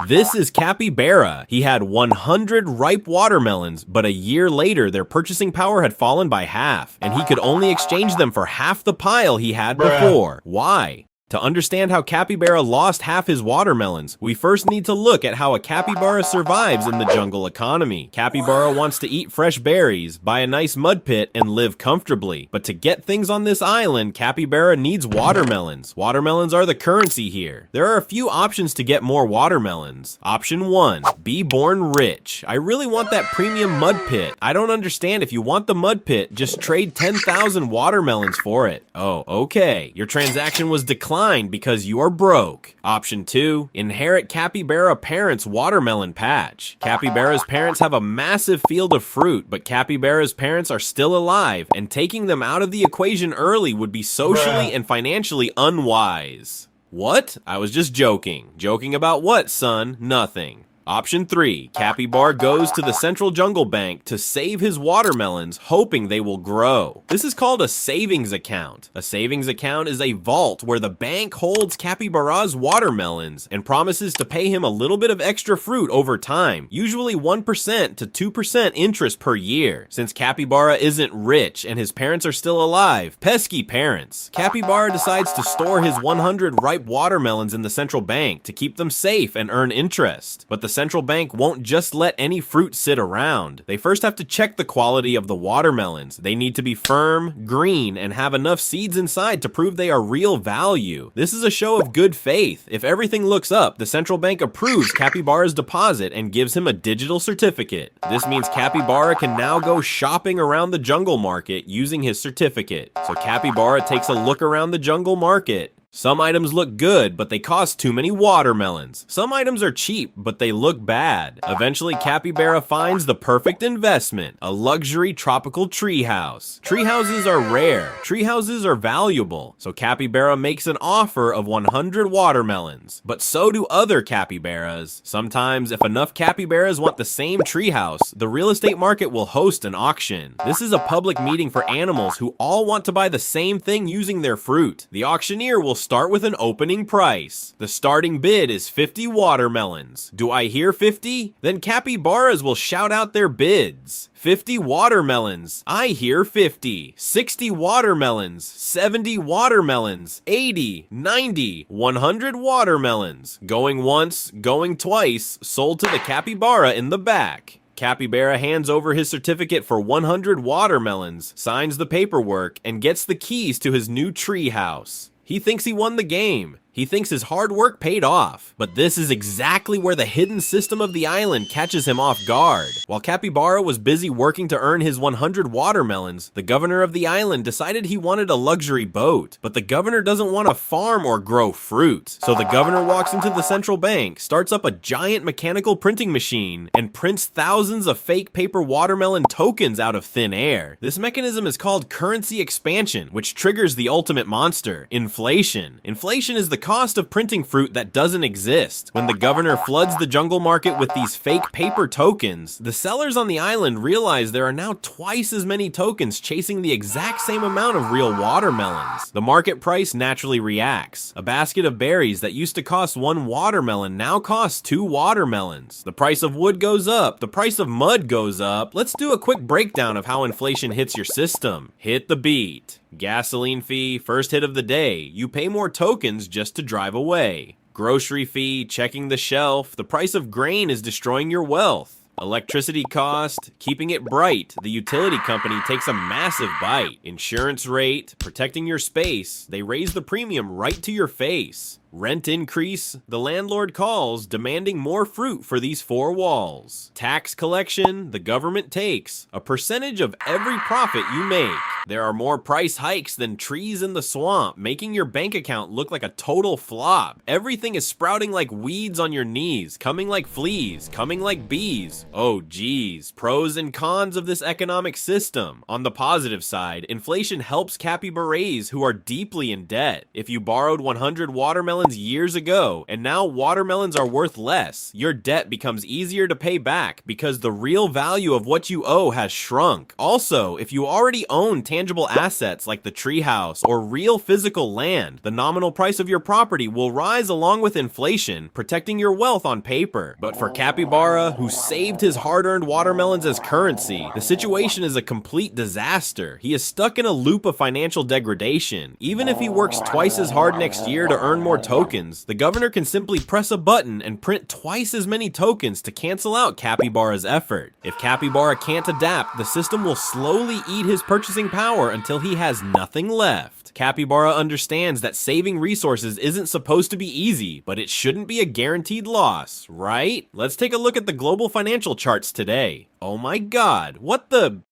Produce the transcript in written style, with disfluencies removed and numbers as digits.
This is Capybara. He had 100 ripe watermelons, but a year later their purchasing power had fallen by half, and he could only exchange them for half the pile he had before. Why? To understand how Capybara lost half his watermelons, we first need to look at how a capybara survives in the jungle economy. Capybara wants to eat fresh berries, buy a nice mud pit, and live comfortably. But to get things on this island, Capybara needs watermelons. Watermelons are the currency here. There are a few options to get more watermelons. Option 1, be born rich. I really want that premium mud pit. I don't understand. If you want the mud pit, just trade 10,000 watermelons for it. Oh, okay. Your transaction was declined because you are broke. Option 2, inherit Capybara parents' watermelon patch. Capybara's parents have a massive field of fruit, but Capybara's parents are still alive, and taking them out of the equation early would be socially and financially unwise. What? I was just joking. Joking about what, son? Nothing. Option 3, Capybara goes to the Central Jungle Bank to save his watermelons, hoping they will grow. This is called a savings account. A savings account is a vault where the bank holds Capybara's watermelons and promises to pay him a little bit of extra fruit over time, usually 1% to 2% interest per year. Since Capybara isn't rich and his parents are still alive, pesky parents, Capybara decides to store his 100 ripe watermelons in the central bank to keep them safe and earn interest. But the central bank won't just let any fruit sit around. They first have to check the quality of the watermelons. They need to be firm, green, and have enough seeds inside to prove they are real value. This is a show of good faith. If everything looks up, the central bank approves Capybara's deposit and gives him a digital certificate. This means Capybara can now go shopping around the jungle market using his certificate. So Capybara takes a look around the jungle market. Some items look good, but they cost too many watermelons. Some items are cheap, but they look bad. Eventually, Capybara finds the perfect investment, a luxury tropical treehouse. Treehouses are rare. Treehouses are valuable. So Capybara makes an offer of 100 watermelons. But so do other capybaras. Sometimes, if enough capybaras want the same treehouse, the real estate market will host an auction. This is a public meeting for animals who all want to buy the same thing using their fruit. The auctioneer will start with an opening price. The starting bid is 50 watermelons. Do I hear 50? Then capybaras will shout out their bids. 50 watermelons. I hear 50. 60 watermelons. 70 watermelons. 80, 90, 100 watermelons. Going once, going twice, sold to the capybara in the back. Capybara hands over his certificate for 100 watermelons, signs the paperwork, and gets the keys to his new tree house. He thinks he won the game. He thinks his hard work paid off. But this is exactly where the hidden system of the island catches him off guard. While Capybara was busy working to earn his 100 watermelons, the governor of the island decided he wanted a luxury boat. But the governor doesn't want to farm or grow fruit. So the governor walks into the central bank, starts up a giant mechanical printing machine, and prints thousands of fake paper watermelon tokens out of thin air. This mechanism is called currency expansion, which triggers the ultimate monster, inflation. Inflation is the cost of printing fruit that doesn't exist. When the governor floods the jungle market with these fake paper tokens, the sellers on the island realize there are now twice as many tokens chasing the exact same amount of real watermelons. The market price naturally reacts. A basket of berries that used to cost 1 watermelon now costs 2 watermelons. The price of wood goes up. The price of mud goes up. Let's do a quick breakdown of how inflation hits your system. Hit the beat. Gasoline fee, first hit of the day. You pay more tokens just to drive away. Grocery fee, checking the shelf. The price of grain is destroying your wealth. Electricity cost, keeping it bright. The utility company takes a massive bite. Insurance rate, protecting your space. They raise the premium right to your face. Rent increase, the landlord calls, demanding more fruit for these 4 walls. Tax collection, the government takes a percentage of every profit you make. There are more price hikes than trees in the swamp, making your bank account look like a total flop. Everything is sprouting like weeds on your knees, coming like fleas, coming like bees. Oh geez, pros and cons of this economic system. On the positive side, inflation helps capybaras who are deeply in debt. If you borrowed 100 watermelons watermelons years ago, and now watermelons are worth less. Your debt becomes easier to pay back because the real value of what you owe has shrunk. Also, if you already own tangible assets like the treehouse or real physical land, the nominal price of your property will rise along with inflation, protecting your wealth on paper. But for Capybara, who saved his hard-earned watermelons as currency, the situation is a complete disaster. He is stuck in a loop of financial degradation. Even if he works twice as hard next year to earn more tokens, the governor can simply press a button and print twice as many tokens to cancel out Capybara's effort. If Capybara can't adapt, the system will slowly eat his purchasing power until he has nothing left. Capybara understands that saving resources isn't supposed to be easy, but it shouldn't be a guaranteed loss, right? Let's take a look at the global financial charts today. Oh my god, what the...